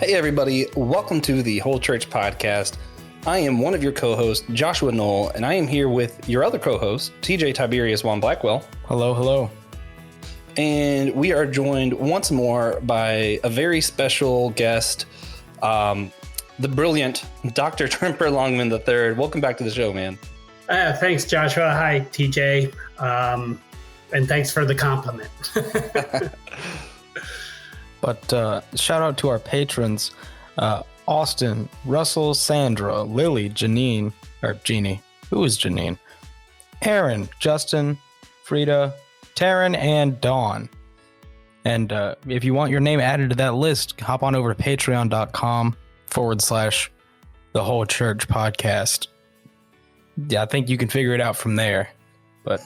Hey everybody, welcome to the Whole Church podcast. I am one of your co-hosts, Joshua Knoll, and I am here with your other co-host, TJ Tiberius Juan Blackwell. Hello, hello. And we are joined once more by a very special guest, the brilliant Dr. Tremper Longman III. Welcome back to the show, man. Thanks, Joshua. Hi, TJ. And thanks for the compliment. But shout out to our patrons, Austin, Russell, Sandra, Lily, Jeanine, who is Jeanine? Aaron, Justin, Frida, Taryn, and Dawn. And if you want your name added to that list, hop on over to patreon.com/thewholechurch podcast. Yeah, I think you can figure it out from there. But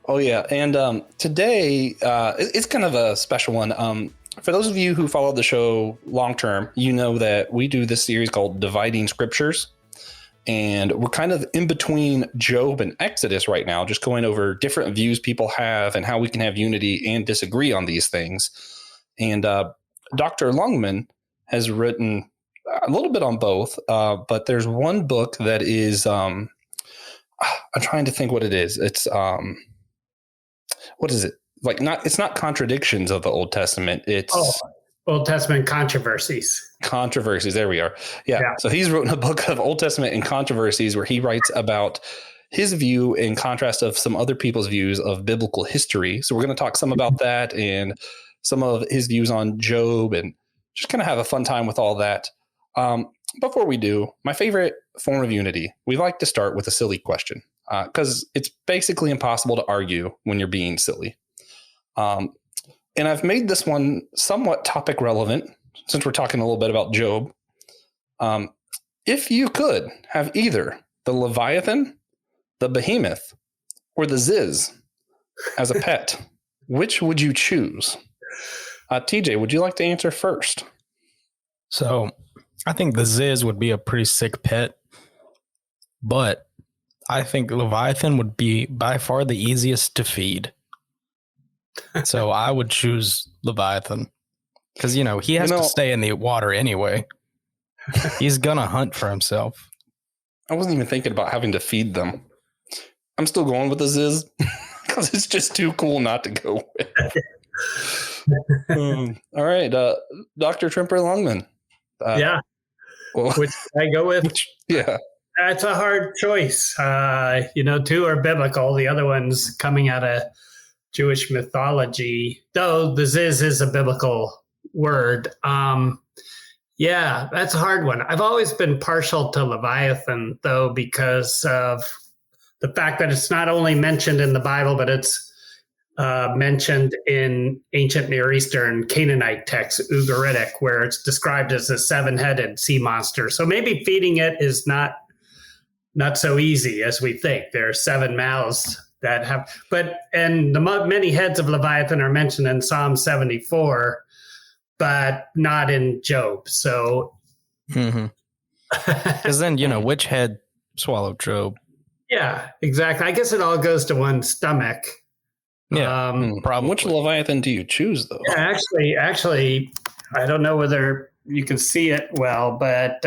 Oh, yeah. And today, it's kind of a special one. For those of you who follow the show long term, you know that we do this series called Dividing Scriptures. And we're kind of in between Job and Exodus right now, just going over different views people have and how we can have unity and disagree on these things. And Dr. Longman has written a little bit on both, but there's one book that is, I'm trying to think what it is. It's, what is it? Like it's not contradictions of the Old Testament. It's Old Testament controversies. Controversies. There we are. Yeah. So he's written a book of Old Testament and controversies where he writes about his view in contrast of some other people's views of biblical history. So we're going to talk some about that and some of his views on Job and just kind of have a fun time with all that. Before we do, my favorite form of unity, we like to start with a silly question. Because it's basically impossible to argue when you're being silly. And I've made this one somewhat topic relevant since we're talking a little bit about Job. If you could have either the Leviathan, the Behemoth, or the Ziz as a pet, which would you choose? TJ, would you like to answer first? so I think the Ziz would be a pretty sick pet, but I think Leviathan would be by far the easiest to feed. So I would choose Leviathan because, he has to stay in the water anyway. He's going to hunt for himself. I wasn't even thinking about having to feed them. I'm still going with the Ziz because it's just too cool not to go with. All right. Dr. Tremper Longman. Yeah. Well, Which I go with? Yeah. That's a hard choice. Two are biblical. The other one's coming out of Jewish mythology, though the Ziz is a biblical word. Yeah, that's a hard one. I've always been partial to Leviathan, though, because of the fact that it's not only mentioned in the Bible, but it's mentioned in ancient Near Eastern Canaanite text, Ugaritic, where it's described as a seven-headed sea monster. So maybe feeding it is not so easy as we think. There are seven mouths that have, and the many heads of Leviathan are mentioned in Psalm 74, but not in Job. So, because then, which head swallowed Job? Yeah, exactly. I guess it all goes to one stomach. Yeah, probably. Which Leviathan do you choose, though? Yeah, actually, I don't know whether you can see it well, but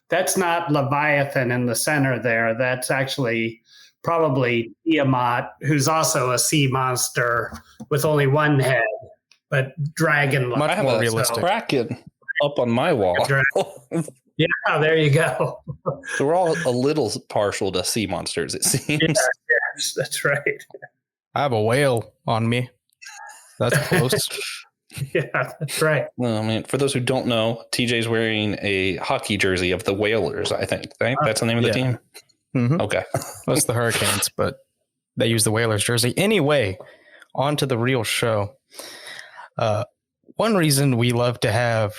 that's not Leviathan in the center there. That's actually probably Tiamat, who's also a sea monster with only one head, but dragon-like. Much more realistic. Kraken up on my wall. Yeah, there you go. So we're all a little partial to sea monsters, it seems. Yes, that's right. I have a whale on me. That's close. Yeah, that's right. Well, I mean, for those who don't know, TJ's wearing a hockey jersey of the Whalers, I think. Right? That's the name of the team? Mm-hmm. Okay. That's the Hurricanes, but they use the Whalers jersey. Anyway, on to the real show. One reason we love to have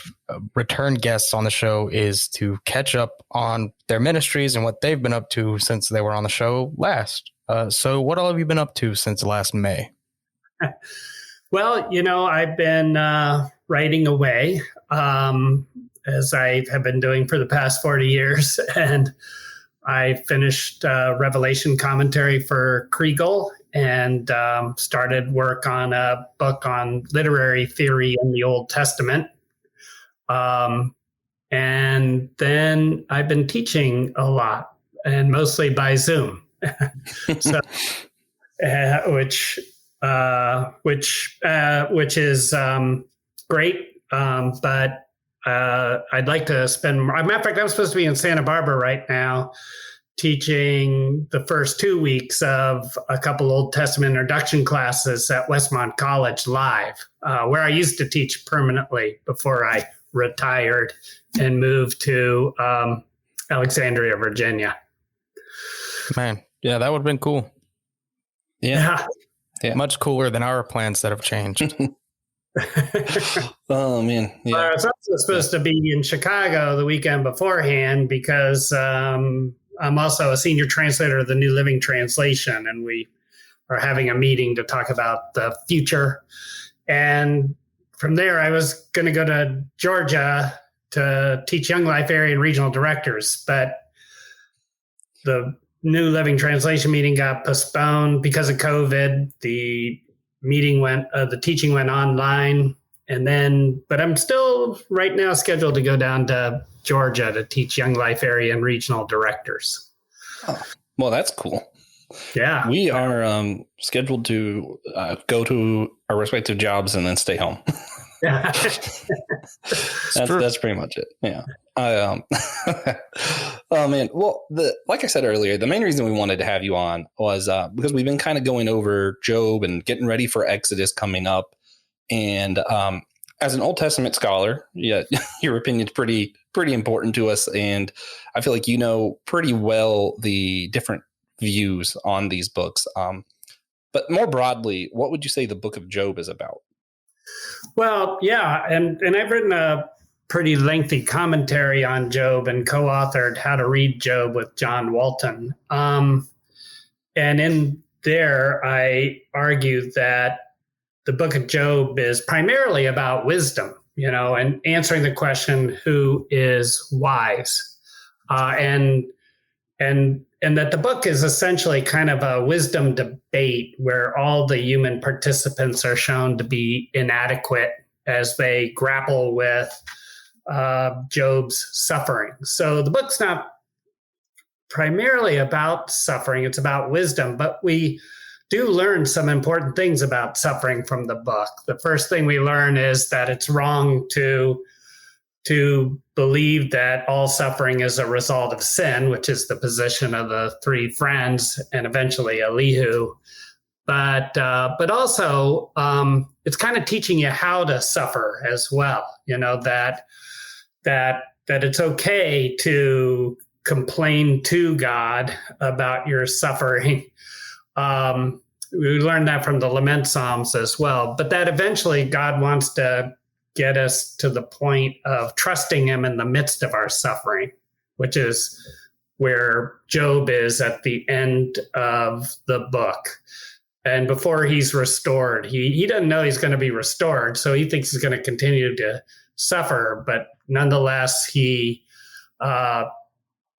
return guests on the show is to catch up on their ministries and what they've been up to since they were on the show last. So what all have you been up to since last May? Well, I've been writing away, as I have been doing for the past 40 years. And I finished Revelation commentary for Kriegel and started work on a book on literary theory in the Old Testament. And then I've been teaching a lot, and mostly by Zoom. So, which is great. But I'd like to spend. Matter of fact, I'm supposed to be in Santa Barbara right now, teaching the first 2 weeks of a couple Old Testament introduction classes at Westmont College live, where I used to teach permanently before I retired and moved to Alexandria, Virginia. Man, yeah, that would have been cool. Yeah. Much cooler than our plans that have changed. Oh, man. Yeah. I was also supposed to be in Chicago the weekend beforehand because I'm also a senior translator of the New Living Translation, and we are having a meeting to talk about the future. And from there, I was going to go to Georgia to teach Young Life area and regional directors, but the New Living Translation meeting got postponed because of COVID. The teaching went online, but I'm still right now scheduled to go down to Georgia to teach Young Life area and regional directors. Oh, well, that's cool. Yeah. We are scheduled to go to our respective jobs and then stay home. That's pretty much it. Yeah. Oh, man. Well, like I said earlier, the main reason we wanted to have you on was because we've been kind of going over Job and getting ready for Exodus coming up. And as an Old Testament scholar, yeah, your opinion's pretty important to us. And I feel like you know pretty well the different views on these books. But more broadly, what would you say the book of Job is about? Well, yeah, and I've written a pretty lengthy commentary on Job and co-authored How to Read Job with John Walton. And in there, I argue that the book of Job is primarily about wisdom, and answering the question, who is wise? And that the book is essentially kind of a wisdom debate where all the human participants are shown to be inadequate as they grapple with Job's suffering. So the book's not primarily about suffering, it's about wisdom, but we do learn some important things about suffering from the book. The first thing we learn is that it's wrong to believe that all suffering is a result of sin, which is the position of the three friends and eventually Elihu. But also it's kind of teaching you how to suffer as well. That it's okay to complain to God about your suffering. We learned that from the Lament Psalms as well. But that eventually God wants to get us to the point of trusting him in the midst of our suffering, which is where Job is at the end of the book. And before he's restored, he doesn't know he's going to be restored. So he thinks he's going to continue to suffer. But nonetheless, he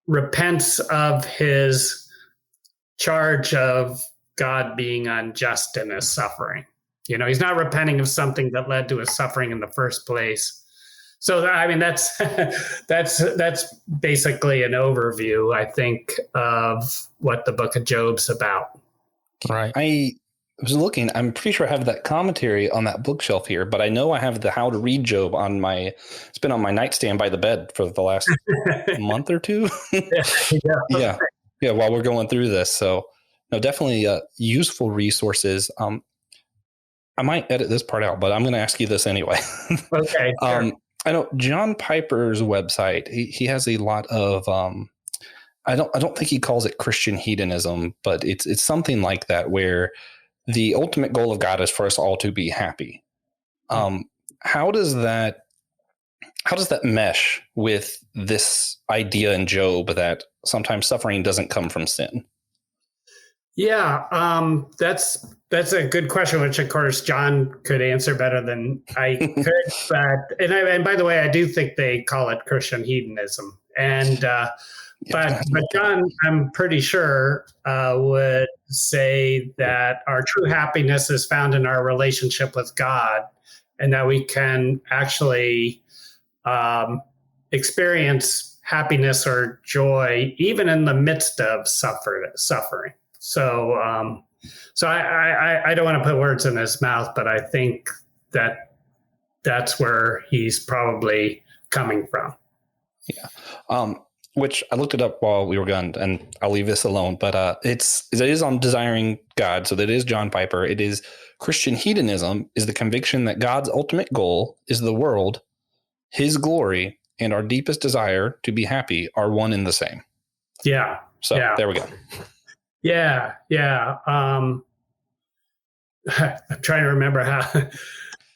repents of his charge of God being unjust in his suffering. He's not repenting of something that led to his suffering in the first place. So, I mean, that's basically an overview, I think, of what the book of Job's about. Right. I was looking, I'm pretty sure I have that commentary on that bookshelf here, but I know I have the How to Read Job it's been on my nightstand by the bed for the last month or two. Yeah. While we're going through this. So, no, definitely useful resources. I might edit this part out, but I'm going to ask you this anyway. Okay. Sure. I know John Piper's website. He has a lot of. I don't think he calls it Christian hedonism, but it's something like that, where the ultimate goal of God is for us all to be happy. How does that mesh with this idea in Job that sometimes suffering doesn't come from sin? Yeah, that's a good question, which of course John could answer better than I could. But and by the way, I do think they call it Christian hedonism. And but John, I'm pretty sure would say that our true happiness is found in our relationship with God, and that we can actually experience happiness or joy even in the midst of suffering. So, I don't want to put words in his mouth, but I think that that's where he's probably coming from. Yeah. Which I looked it up while we were gone, and I'll leave this alone. But it is on desiring God. So that is John Piper. It is Christian hedonism is the conviction that God's ultimate goal is the world, his glory, and our deepest desire to be happy are one and the same. Yeah. So there we go. Yeah. Yeah. I'm trying to remember how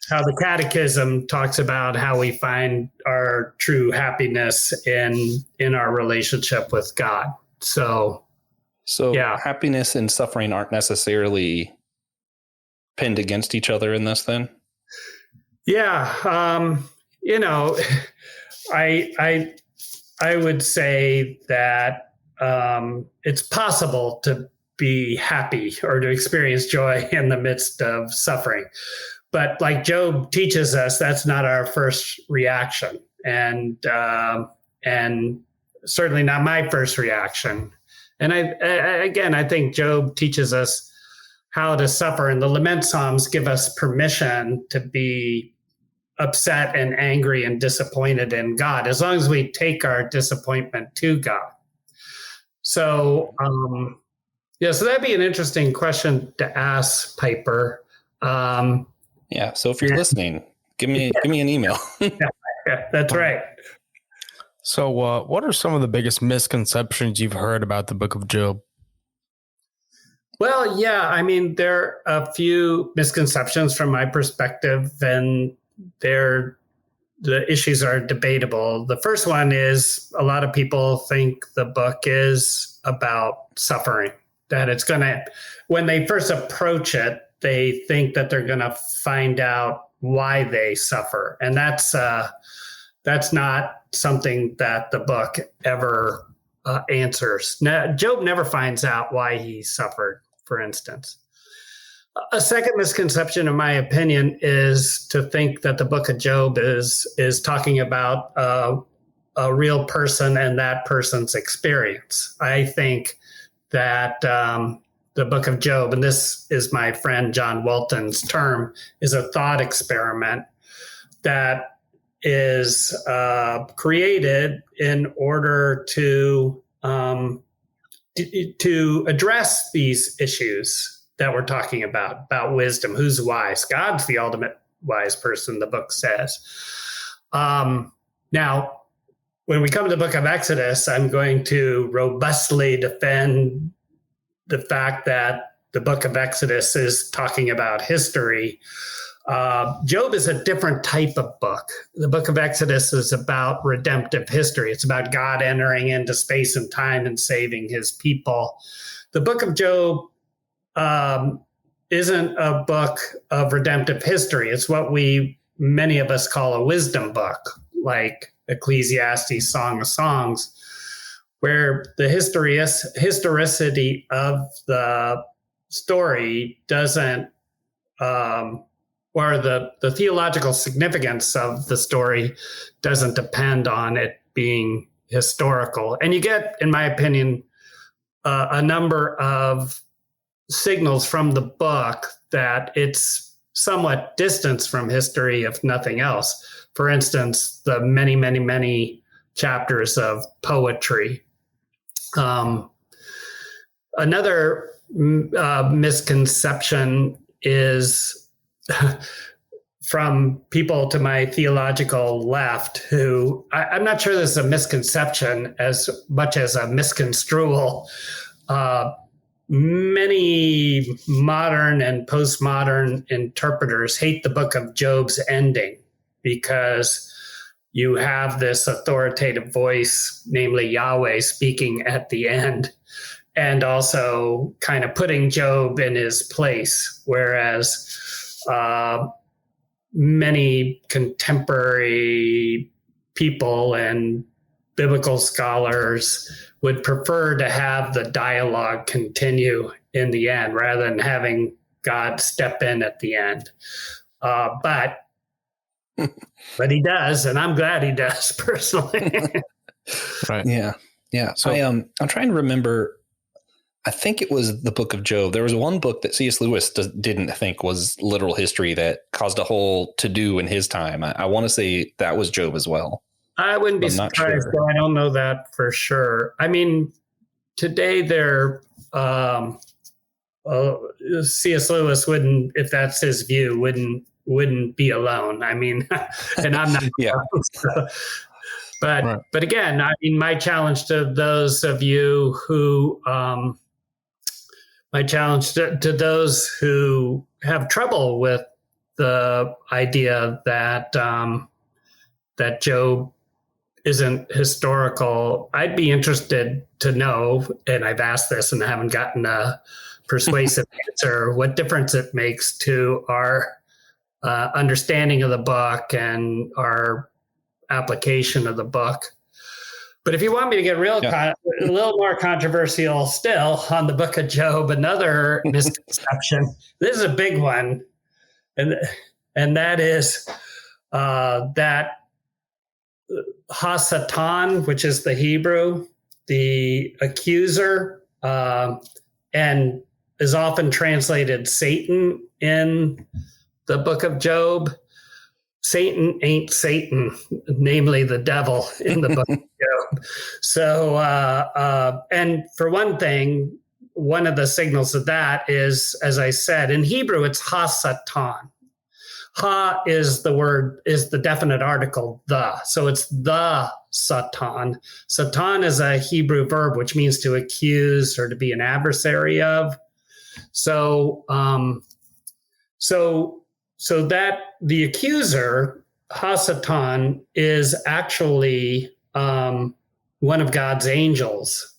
the catechism talks about how we find our true happiness in our relationship with God. So yeah. Happiness and suffering aren't necessarily pinned against each other in this then? Yeah. I would say that it's possible to be happy or to experience joy in the midst of suffering. But like Job teaches us, that's not our first reaction, and certainly not my first reaction. And I think Job teaches us how to suffer, and the lament psalms give us permission to be upset and angry and disappointed in God, as long as we take our disappointment to God. So, so that'd be an interesting question to ask Piper. Yeah. So if you're listening, give me an email. Yeah, that's right. So what are some of the biggest misconceptions you've heard about the book of Job? Well, yeah, I mean, there are a few misconceptions from my perspective, and the issues are debatable. The first one is a lot of people think the book is about suffering, that it's going to, when they first approach it, they think that they're going to find out why they suffer. And that's not something that the book ever answers. Now, Job never finds out why he suffered, for instance. A second misconception, in my opinion, is to think that the book of Job is talking about a real person and that person's experience. I think that the book of Job, and this is my friend John Walton's term, is a thought experiment that is created in order to address these issues that we're talking about wisdom. Who's wise? God's the ultimate wise person, the book says. Now, when we come to the book of Exodus, I'm going to robustly defend the fact that the book of Exodus is talking about history. Job is a different type of book. The book of Exodus is about redemptive history. It's about God entering into space and time and saving his people. The book of Job isn't a book of redemptive history. It's what many of us call a wisdom book, like Ecclesiastes, Song of Songs, where the historicity of the story doesn't, or the theological significance of the story doesn't depend on it being historical. And you get, in my opinion, a number of signals from the book that it's somewhat distanced from history, if nothing else. For instance, the many, many, many chapters of poetry. Another misconception is from people to my theological left who, I'm not sure this is a misconception as much as a misconstrual. Many modern and postmodern interpreters hate the book of Job's ending because you have this authoritative voice, namely Yahweh, speaking at the end, and also kind of putting Job in his place, whereas many contemporary people and biblical scholars would prefer to have the dialogue continue in the end rather than having God step in at the end. But But he does, and I'm glad he does personally. Right. Yeah. So I'm trying to remember. I think it was the Book of Job. There was one book that C.S. Lewis didn't think was literal history that caused a whole to-do in his time. I want to say that was Job as well. I wouldn't be surprised, though. I don't know that for sure. I mean, today C.S. Lewis wouldn't, if that's his view, wouldn't be alone. I mean, and I'm not. Yeah. But again, I mean, my challenge to those of you who, to those who have trouble with the idea that that Job isn't historical, I'd be interested to know, and I've asked this and I haven't gotten a persuasive answer, what difference it makes to our understanding of the book and our application of the book. But if you want me to get a little more controversial still on the Book of Job, another misconception, this is a big one, and that is that Hasatan, which is the Hebrew, the accuser, and is often translated Satan in the Book of Job. Satan ain't Satan, namely the devil in the Book of Job. So, and for one thing, one of the signals of that is, as I said, in Hebrew, it's ha-satan. Ha is the definite article, the. So it's the Satan. Satan is a Hebrew verb, which means to accuse or to be an adversary of. So that the accuser, Hasatan, is actually one of God's angels.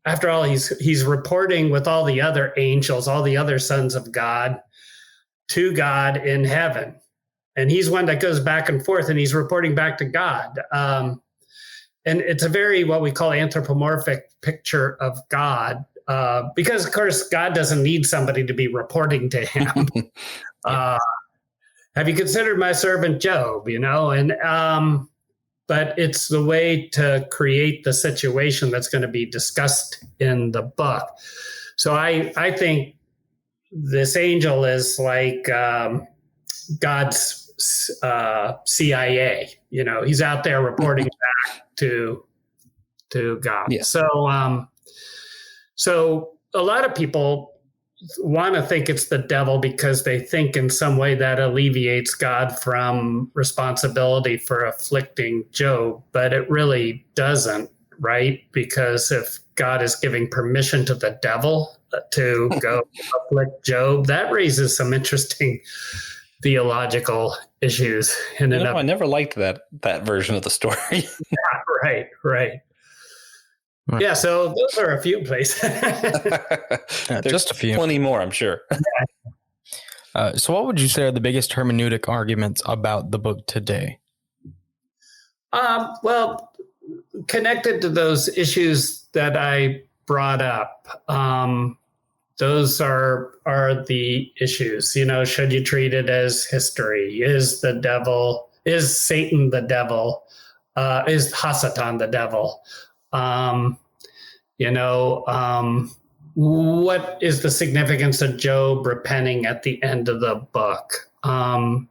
After all, he's reporting with all the other angels, all the other sons of God, to God in heaven. And he's one that goes back and forth, and he's reporting back to God. And it's a very, what we call anthropomorphic picture of God, because, of course, God doesn't need somebody to be reporting to him. Have you considered my servant Job? But it's the way to create the situation that's going to be discussed in the book. So I think this angel is like God's CIA. He's out there reporting back to God. Yeah. So a lot of people want to think it's the devil because they think in some way that alleviates God from responsibility for afflicting Job, but it really doesn't, right? Because if God is giving permission to the devil to go afflict Job, that raises some interesting theological issues. I never liked that version of the story. Yeah, right. Yeah, so those are a few places. Just a few. Plenty more, I'm sure. So what would you say are the biggest hermeneutic arguments about the book today? Well, connected to those issues that I brought up, those are the issues. Should you treat it as history? Is Satan the devil? Is Hasatan the devil? What is the significance of Job repenting at the end of the book? Are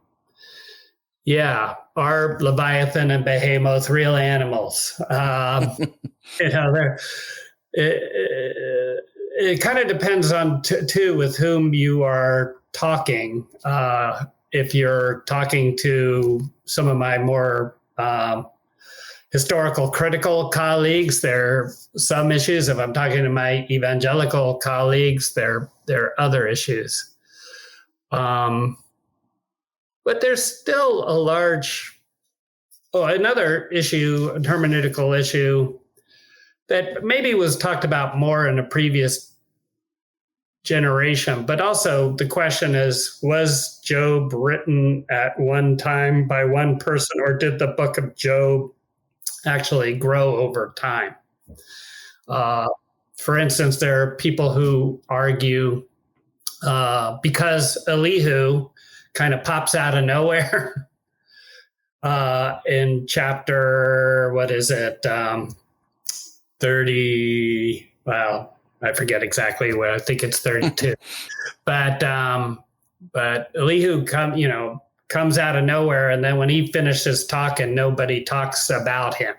Leviathan and Behemoth real animals? It kind of depends on too with whom you are talking. If you're talking to some of my more historical critical colleagues, there are some issues. If I'm talking to my evangelical colleagues, there are other issues. But there's still another issue, a hermeneutical issue, that maybe was talked about more in a previous generation. But also the question is, was Job written at one time by one person, or did the book of Job actually grow over time? For instance, there are people who argue because Elihu kind of pops out of nowhere in chapter, what is it, 30, well, I forget exactly what, I think it's 32. But Elihu comes out of nowhere, and then when he finishes talking, nobody talks about him,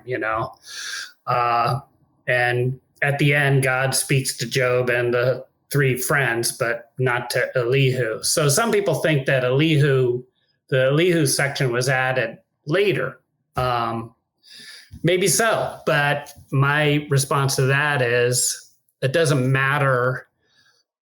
and at the end, God speaks to Job and the three friends, but not to Elihu. So some people think that the Elihu section was added later. Maybe so, but my response to that is it doesn't matter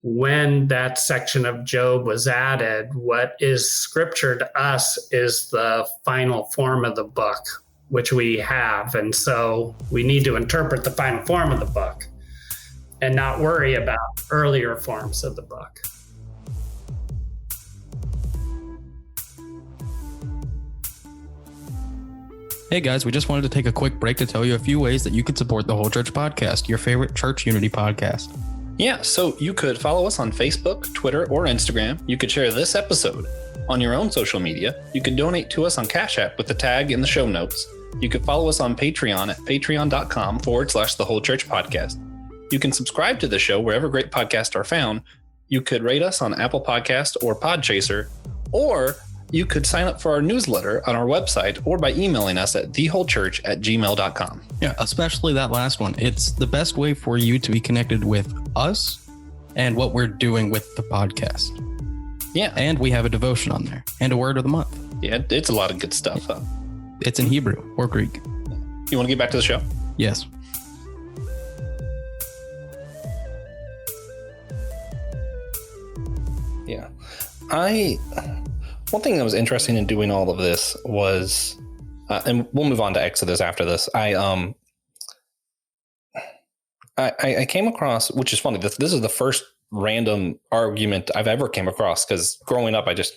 when that section of Job was added. What is scripture to us is the final form of the book, which we have. And so we need to interpret the final form of the book and not worry about earlier forms of the book. Hey guys, we just wanted to take a quick break to tell you a few ways that you could support the Whole Church podcast, your favorite church unity podcast. Yeah, so you could follow us on Facebook, Twitter, or Instagram. You could share this episode on your own social media. You could donate to us on Cashapp with the tag in the show notes. You could follow us on Patreon at patreon.com/thewholechurch podcast. You can subscribe to the show wherever great podcasts are found. You could rate us on Apple Podcast or Podchaser, or you could sign up for our newsletter on our website or by emailing us at thewholechurch@gmail.com. Yeah, especially that last one. It's the best way for you to be connected with us and what we're doing with the podcast. Yeah. And we have a devotion on there and a word of the month. Yeah, it's a lot of good stuff. It's in Hebrew or Greek. You want to get back to the show? Yes. Yeah. One thing that was interesting in doing all of this was, and we'll move on to Exodus after this. I came across, which is funny. This is the first random argument I've ever came across, because growing up, I just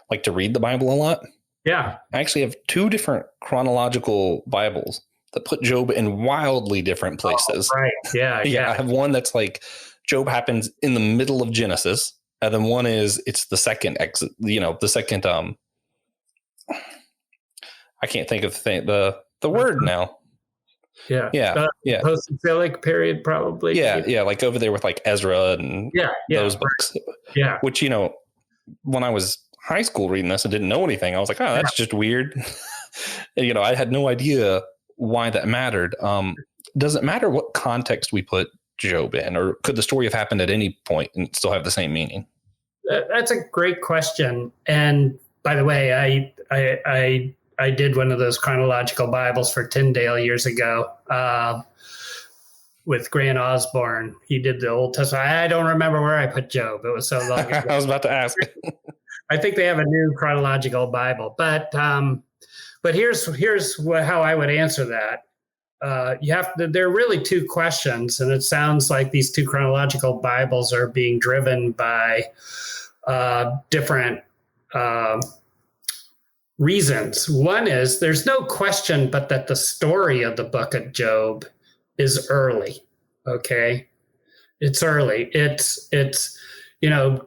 like to read the Bible a lot. Yeah. I actually have two different chronological Bibles that put Job in wildly different places. Oh, right. Yeah. Yeah. I have one that's like Job happens in the middle of Genesis. And then one is, it's the second exit, the second, I can't think of the word now. Yeah. Yeah. Yeah. Post-exilic period, probably. Yeah. Yeah. Like over there with like Ezra and those books. Yeah. Which, when I was high school reading this and didn't know anything, I was like, oh, that's just weird. And, I had no idea why that mattered. Does it matter what context we put Job in, or could the story have happened at any point and still have the same meaning? That's a great question. And by the way, I did one of those chronological Bibles for Tyndale years ago with Grant Osborne. He did the Old Testament. I don't remember where I put Job. It was so long ago. I was about to ask. I think they have a new chronological Bible, but here's how I would answer that. There are really two questions, and it sounds like these two chronological Bibles are being driven by different reasons. One is there's no question but that the story of the book of Job is early. Okay. It's early. It's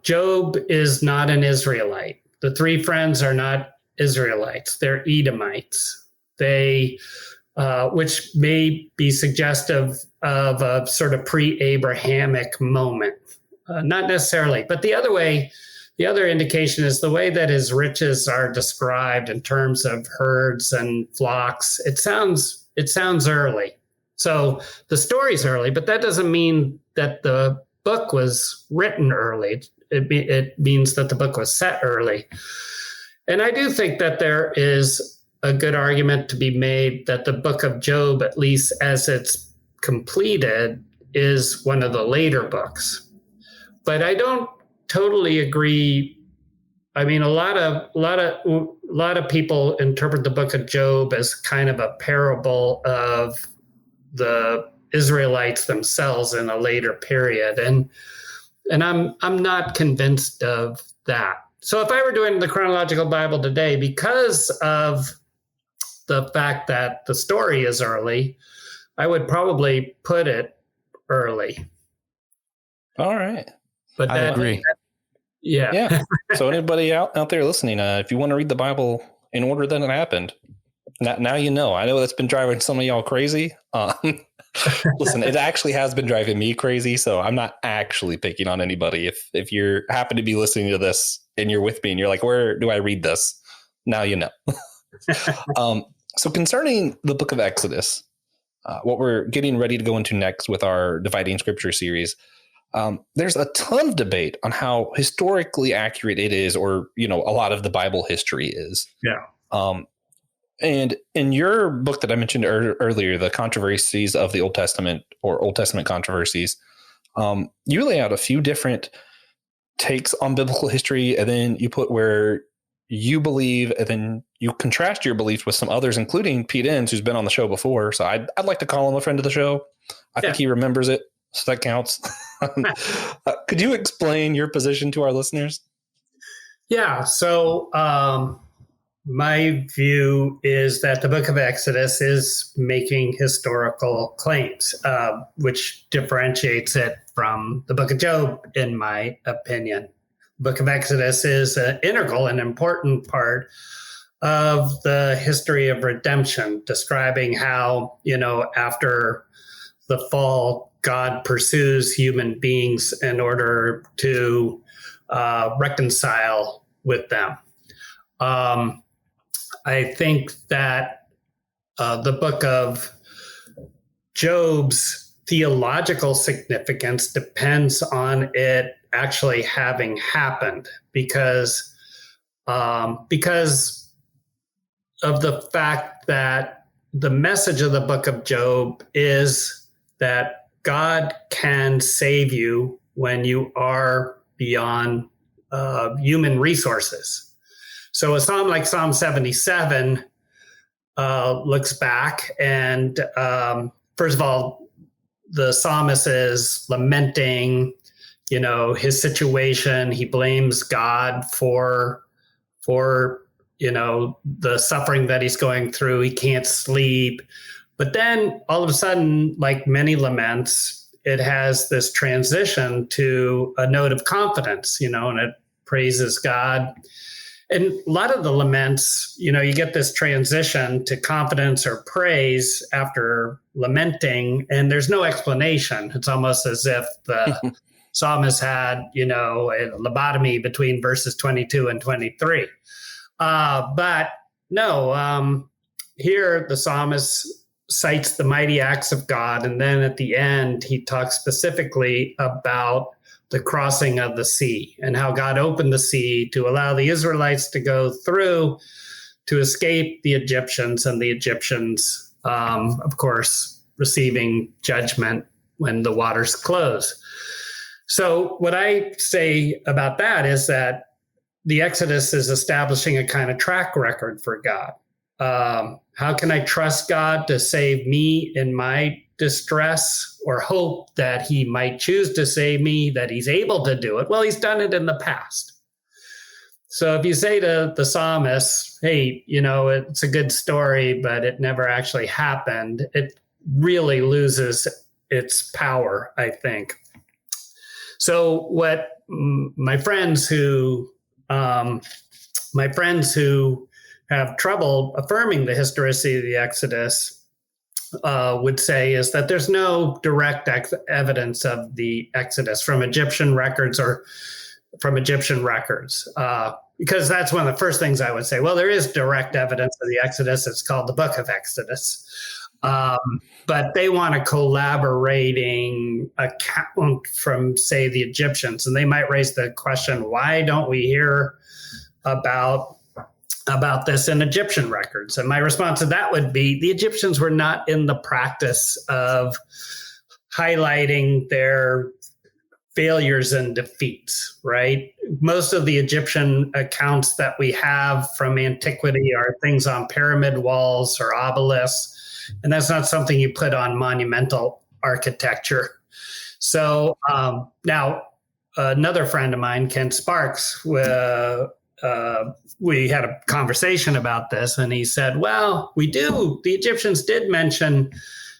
Job is not an Israelite. The three friends are not Israelites. They're Edomites. Which may be suggestive of a sort of pre-Abrahamic moment. Not necessarily, but the other indication is the way that his riches are described in terms of herds and flocks. It sounds early. So the story's early, but that doesn't mean that the book was written early. It means that the book was set early. And I do think that there is a good argument to be made that the book of Job, at least as it's completed, is one of the later books. But I don't totally agree. I mean, a lot of people interpret the book of Job as kind of a parable of the Israelites themselves in a later period, and I'm not convinced of that. So if I were doing the chronological Bible today, because of the fact that the story is early, I would probably put it early. All right. But I agree. Yeah. So anybody out there listening, if you want to read the Bible in order that it happened, now you know. I know that's been driving some of y'all crazy. Listen, it actually has been driving me crazy, so I'm not actually picking on anybody. If you happen to be listening to this and you're with me and you're like, where do I read this? Now you know. So concerning the book of Exodus, what we're getting ready to go into next with our Dividing Scripture series, there's a ton of debate on how historically accurate it is, or, a lot of the Bible history is. Yeah. And in your book that I mentioned earlier, The Controversies of the Old Testament, or Old Testament Controversies, you lay out a few different takes on biblical history, and then you put where you believe, and then you contrast your beliefs with some others, including Pete Enns, who's been on the show before. So I'd like to call him a friend of the show. I think he remembers it, so that counts. Could you explain your position to our listeners? Yeah. So my view is that the book of Exodus is making historical claims, which differentiates it from the book of Job, in my opinion. The book of Exodus is an integral and important part of the history of redemption, describing how, after the fall, God pursues human beings in order to reconcile with them. I think that the book of Job's theological significance depends on it actually having happened, because of the fact that the message of the book of Job is that God can save you when you are beyond human resources. So a psalm like Psalm 77 looks back, and first of all, the psalmist is lamenting, his situation. He blames God for the suffering that he's going through. He can't sleep. But then all of a sudden, like many laments, it has this transition to a note of confidence, and it praises God. And a lot of the laments, you get this transition to confidence or praise after lamenting, and there's no explanation. It's almost as if the psalmist had, a lobotomy between verses 22 and 23. But no, here the psalmist cites the mighty acts of God. And then at the end, he talks specifically about the crossing of the sea and how God opened the sea to allow the Israelites to go through to escape the Egyptians, and the Egyptians, of course, receiving judgment when the waters close. So what I say about that is that the Exodus is establishing a kind of track record for God. How can I trust God to save me in my distress, or hope that he might choose to save me, that he's able to do it? Well, he's done it in the past. So if you say to the psalmist, hey, it's a good story, but it never actually happened, it really loses its power, I think. So what my friends who have trouble affirming the historicity of the Exodus would say is that there's no direct evidence of the Exodus from Egyptian records, because that's one of the first things I would say. Well, there is direct evidence of the Exodus. It's called the Book of Exodus. But they want a collaborating account from, say, the Egyptians. And they might raise the question, why don't we hear about this in Egyptian records? And my response to that would be, the Egyptians were not in the practice of highlighting their failures and defeats, right? Most of the Egyptian accounts that we have from antiquity are things on pyramid walls or obelisks, and that's not something you put on monumental architecture. So now another friend of mine, Ken Sparks, we had a conversation about this, and he said, well, the Egyptians did mention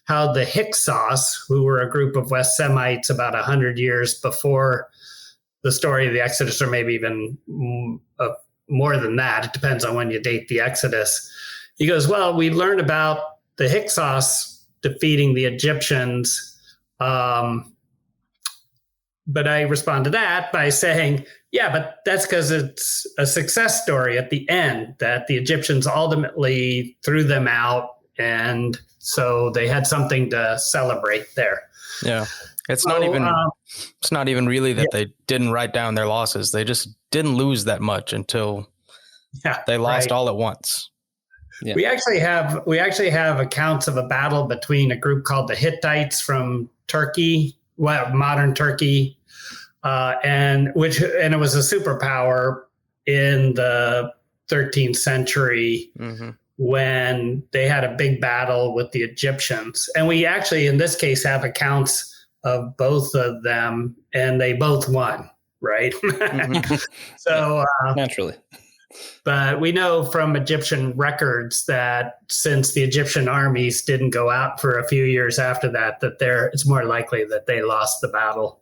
how the Hyksos, who were a group of West Semites about 100 years before the story of the Exodus, or maybe even more than that. It depends on when you date the Exodus. He goes, well, we learned about the Hyksos defeating the Egyptians. But I respond to that by saying, yeah, but that's because it's a success story at the end, that the Egyptians ultimately threw them out. And so they had something to celebrate there. Yeah. It's not even really that they didn't write down their losses. They just didn't lose that much until they lost all at once. Yeah. We actually have accounts of a battle between a group called the Hittites from Turkey, modern Turkey, and it was a superpower in the 13th century when they had a big battle with the Egyptians. And we actually, in this case, have accounts of both of them, and they both won, right? So naturally. But we know from Egyptian records that since the Egyptian armies didn't go out for a few years after that, it's more likely that they lost the battle.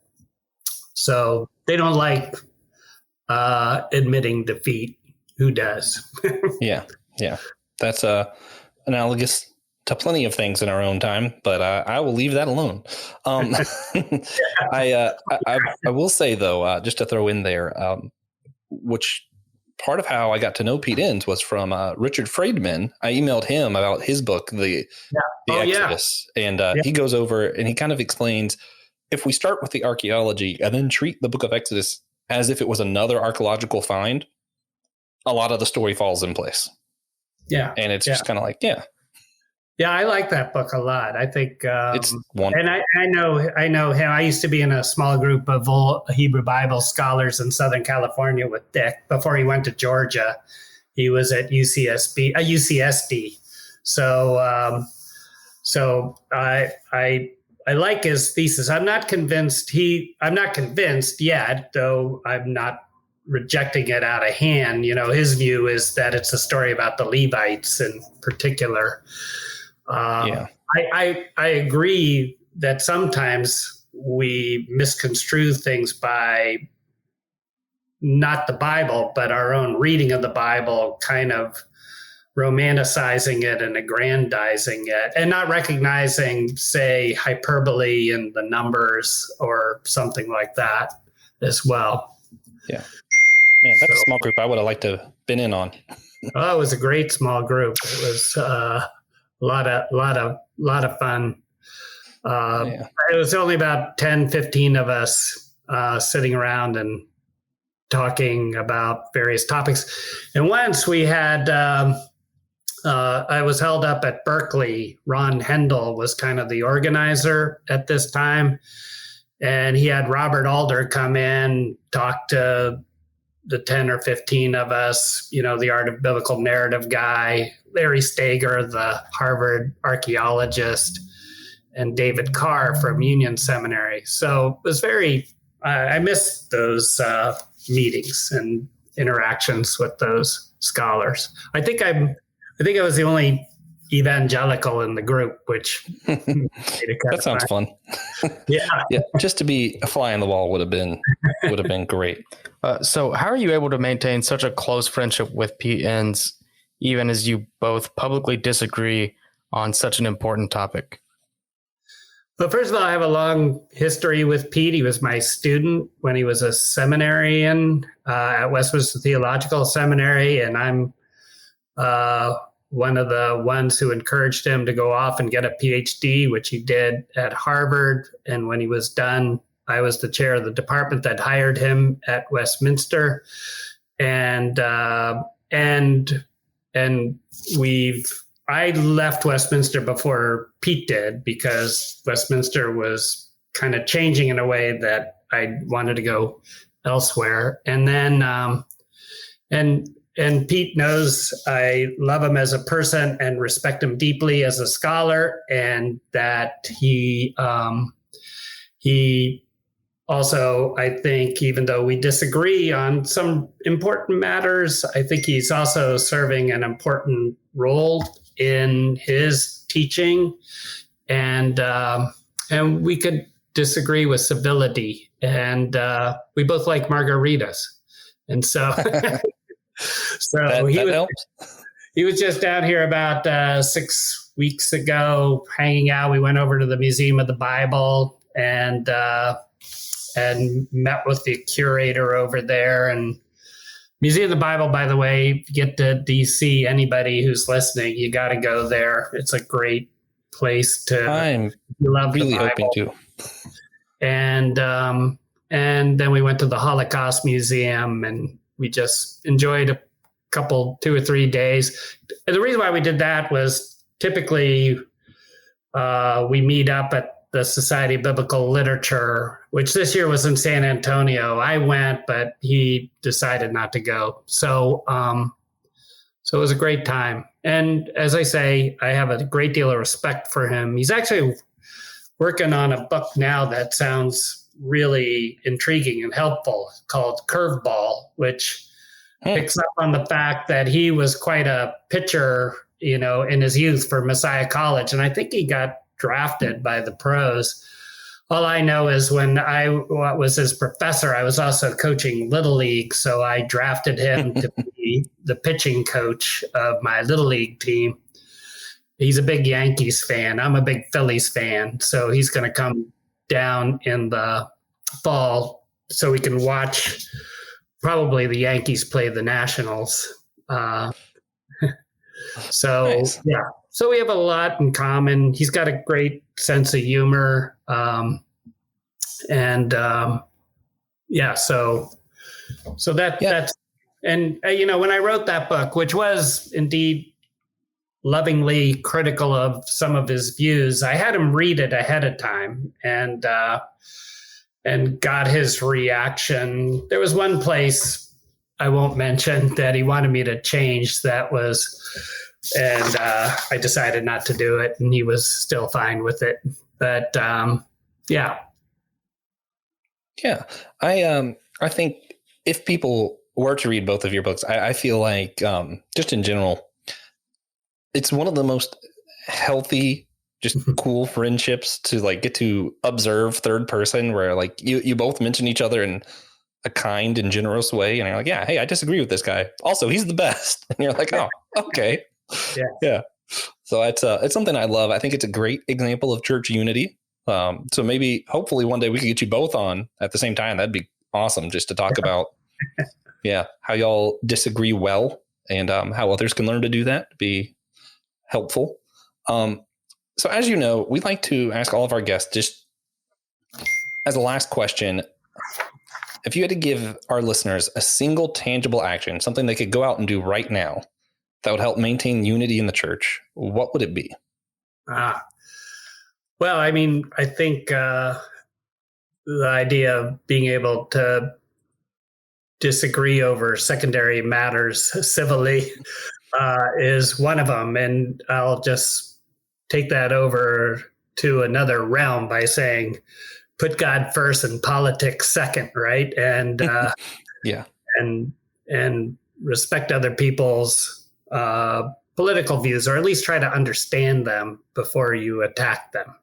So they don't like admitting defeat. Who does? Yeah. That's analogous to plenty of things in our own time, but I will leave that alone. I will say though, just to throw in there, which part of how I got to know Pete Enns was from Richard Friedman. I emailed him about his book, The Exodus, and he goes over and he kind of explains, if we start with the archaeology and then treat the book of Exodus as if it was another archaeological find, a lot of the story falls in place. Yeah. And it's just kind of like, Yeah, I like that book a lot. I think it's wonderful. And I know him. I used to be in a small group of Hebrew Bible scholars in Southern California with Dick. Before he went to Georgia, he was at UCSD. So I like his thesis. I'm not convinced yet, though I'm not rejecting it out of hand. His view is that it's a story about the Levites in particular. I agree that sometimes we misconstrue things by not the Bible, but our own reading of the Bible, kind of romanticizing it and aggrandizing it and not recognizing, say, hyperbole in the numbers or something like that as well. Yeah. Man, that's a small group I would have liked to have been in on. Oh, it was a great small group. It was a lot of fun. It was only about 10, 15 of us sitting around and talking about various topics. And once we had, I was held up at Berkeley. Ron Hendel was kind of the organizer at this time. And he had Robert Alder come in, talk to the 10 or 15 of us, the Art of Biblical Narrative guy, Larry Stager, the Harvard archaeologist, and David Carr from Union Seminary. So it was I missed those meetings and interactions with those scholars. I think I was the only evangelical in the group, which that sounds fun. Yeah. Just to be a fly on the wall would have been great. So how are you able to maintain such a close friendship with Pete Enns, even as you both publicly disagree on such an important topic? Well, first of all, I have a long history with Pete. He was my student when he was a seminarian at Westminster Theological Seminary, and I'm one of the ones who encouraged him to go off and get a PhD, which he did at Harvard. And when he was done, I was the chair of the department that hired him at Westminster. And I left Westminster before Pete did, because Westminster was kind of changing in a way that I wanted to go elsewhere. And then, and Pete knows I love him as a person and respect him deeply as a scholar, and that he also, I think, even though we disagree on some important matters, I think he's also serving an important role in his teaching, and we could disagree with civility, and we both like margaritas, and so he was just down here about 6 weeks ago, hanging out. We went over to the Museum of the Bible and met with the curator over there. And Museum of the Bible, by the way, if you get to DC, anybody who's listening, you got to go there. It's a great place to. I'm really hoping to. And then we went to the Holocaust Museum, and we just enjoyed a couple, 2 or 3 days. And the reason why we did that was typically we meet up at the Society of Biblical Literature, which this year was in San Antonio. I went, but he decided not to go. So it was a great time. And as I say, I have a great deal of respect for him. He's actually working on a book now that sounds really intriguing and helpful called Curveball, which picks up on the fact that he was quite a pitcher, in his youth for Messiah College. And I think he got drafted by the pros. All I know is when I was his professor, I was also coaching Little League. So I drafted him to be the pitching coach of my Little League team. He's a big Yankees fan. I'm a big Phillies fan. So he's going to come down in the fall so we can watch probably the Yankees play the Nationals. Nice. Yeah. So we have a lot in common. He's got a great sense of humor. So that's, and when I wrote that book, which was indeed lovingly critical of some of his views, I had him read it ahead of time and got his reaction. There was one place I won't mention that he wanted me to change and I decided not to do it, and he was still fine with it. But yeah. I think if people were to read both of your books, I feel like just in general, it's one of the most healthy, just cool friendships to like get to observe third person, where like you both mention each other in a kind and generous way, and you're like, yeah, hey, I disagree with this guy. Also, he's the best, and you're like, oh, okay. Yeah. So it's something I love. I think it's a great example of church unity. So maybe, hopefully, one day we could get you both on at the same time. That'd be awesome, just to talk about, how y'all disagree well and how others can learn to do that. Be helpful. So as you know, we like to ask all of our guests, just as a last question, if you had to give our listeners a single tangible action, something they could go out and do right now that would help maintain unity in the church, what would it be? Well, I mean, I think the idea of being able to disagree over secondary matters civilly is one of them. And I'll just take that over to another realm by saying, put God first and politics second, right? And and respect other people's political views, or at least try to understand them before you attack them.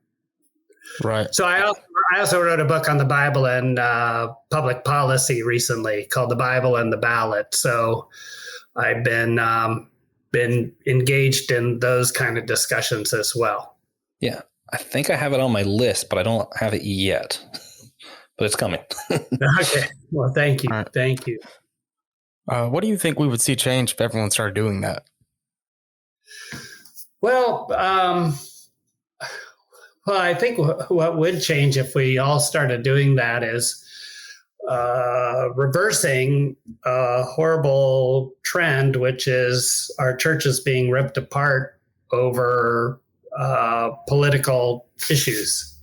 Right. So I also wrote a book on the Bible and public policy recently called The Bible and the Ballot. So I've been engaged in those kind of discussions as well. Yeah. I think I have it on my list, but I don't have it yet. But it's coming. Okay. Well, thank you. Right. Thank you. What do you think we would see change if everyone started doing that? Well, I think what would change if we all started doing that is reversing a horrible trend, which is our churches being ripped apart over political issues.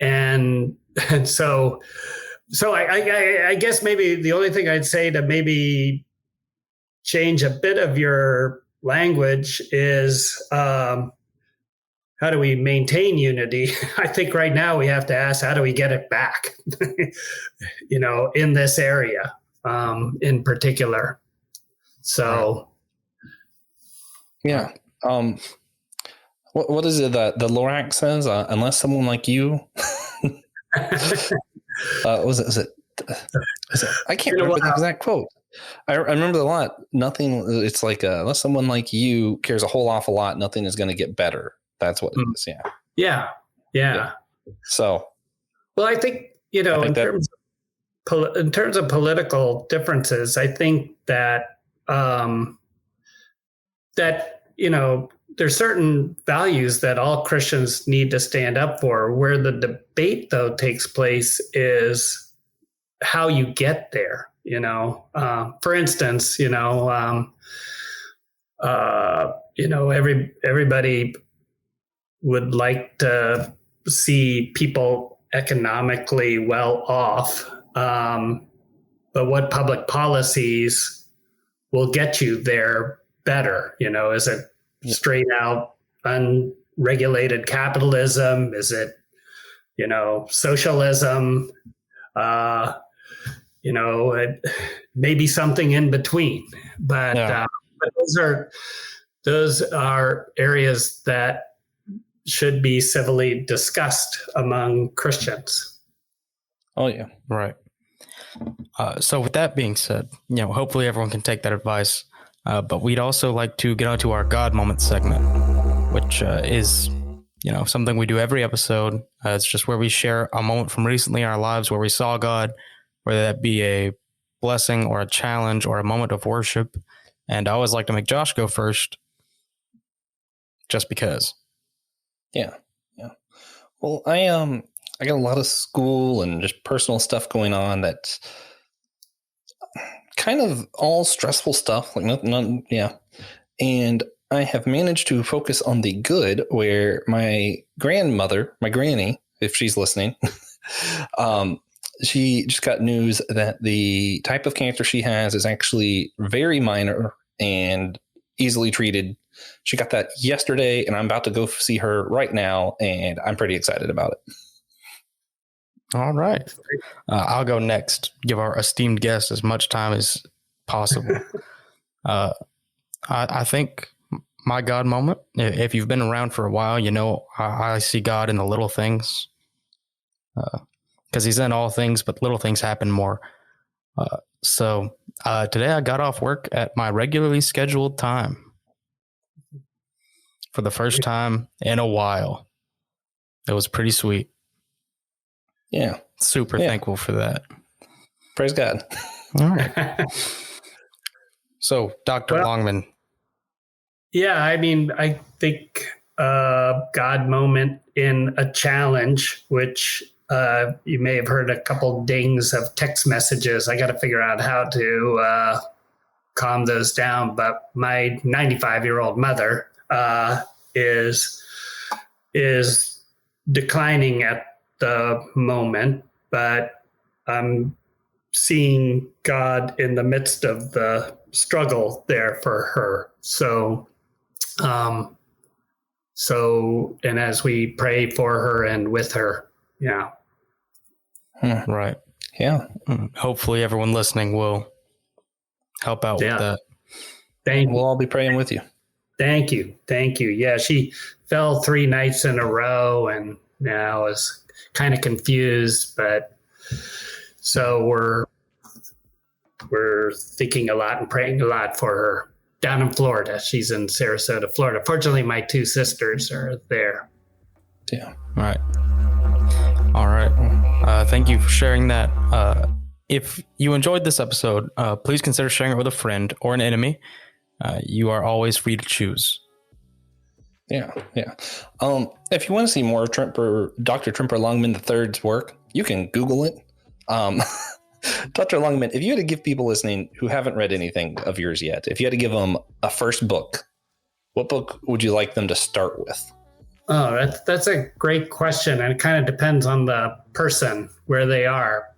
And so I guess maybe the only thing I'd say to maybe change a bit of your language is how do we maintain unity? I think right now we have to ask, how do we get it back, in this area in particular. So. Yeah. what is it that the Lorax says? Unless someone like you, was it? I can't remember the exact quote. I remember a lot. Nothing. It's like unless someone like you cares a whole awful lot, nothing is going to get better. That's what it is. Yeah. So, well, I think in terms of political differences, I think that there's certain values that all Christians need to stand up for. Where the debate, though, takes place is how you get there. For instance, everybody would like to see people economically well off, but what public policies will get you there better? Is it straight out unregulated capitalism? Is it socialism? Maybe something in between, but those are areas that should be civilly discussed among Christians. Oh yeah, right. So with that being said, hopefully everyone can take that advice. But we'd also like to get onto our God Moment segment, which is something we do every episode. It's just where we share a moment from recently in our lives where we saw God, whether that be a blessing or a challenge or a moment of worship. And I always like to make Josh go first, just because. Yeah. Well, I got a lot of school and just personal stuff going on that's kind of all stressful stuff, like nothing. And I have managed to focus on the good, where my grandmother, my granny, if she's listening, she just got news that the type of cancer she has is actually very minor and easily treated. She got that yesterday, and I'm about to go see her right now, and I'm pretty excited about it. All right. I'll go next. Give our esteemed guest as much time as possible. I think my God moment, if you've been around for a while, I see God in the little things. Because he's in all things, but little things happen more. So today I got off work at my regularly scheduled time for the first time in a while. It was pretty sweet. Yeah. Super thankful for that. Praise God. All right. So, Dr. Longman. Yeah, I think God moment in a challenge, which you may have heard a couple dings of text messages. I got to figure out how to calm those down. But my 95-year-old mother is declining at the moment, but I'm seeing God in the midst of the struggle there for her. So, and as we pray for her and with her, Right. Yeah. Hopefully everyone listening will help out with that. We'll all be praying with you. Thank you. Yeah, she fell 3 nights in a row, and I was kind of confused, but so we're thinking a lot and praying a lot for her down in Florida. She's in Sarasota, Florida. Fortunately, my 2 sisters are there. Yeah. All right. Thank you for sharing that. If you enjoyed this episode, please consider sharing it with a friend or an enemy. You are always free to choose. Yeah. If you want to see more of Dr. Tremper Longman III's work, you can Google it. Dr. Longman, if you had to give people listening who haven't read anything of yours yet, if you had to give them a first book, what book would you like them to start with? Oh, that's a great question, and it kind of depends on the person where they are.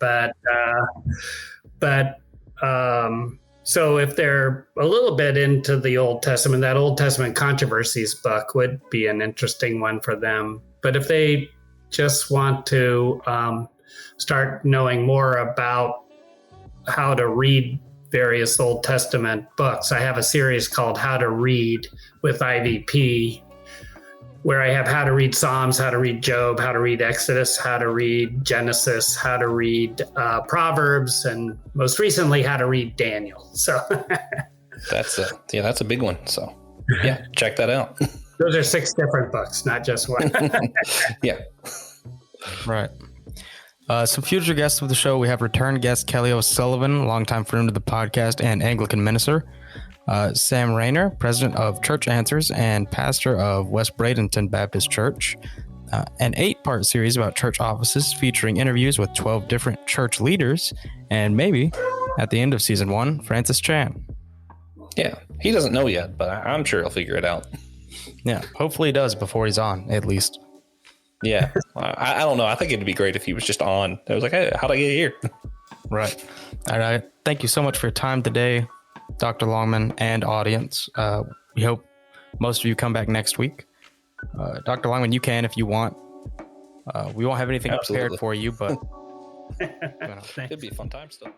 So if they're a little bit into the Old Testament, that Old Testament Controversies book would be an interesting one for them. But if they just want to start knowing more about how to read various Old Testament books, I have a series called How to Read with IVP, where I have how to read Psalms, how to read Job, how to read Exodus, how to read Genesis, how to read Proverbs, and most recently, how to read Daniel. So that's a big one. So yeah, check that out. Those are 6 different books, not just one. Yeah. Right. Some future guests of the show, we have return guest Kelly O'Sullivan, longtime friend of the podcast and Anglican minister. Sam Rayner, president of Church Answers and pastor of West Bradenton Baptist Church. An 8-part series about church offices featuring interviews with 12 different church leaders. And maybe at the end of season 1, Francis Chan. Yeah, he doesn't know yet, but I'm sure he'll figure it out. Yeah, hopefully he does before he's on, at least. Yeah, I don't know. I think it'd be great if he was just on. I was like, hey, how'd I get here? Right. All right. Thank you so much for your time today, Dr. Longman and audience. We hope most of you come back next week. Dr. Longman, you can if you want. We won't have anything prepared for you, but it'd be a fun time still.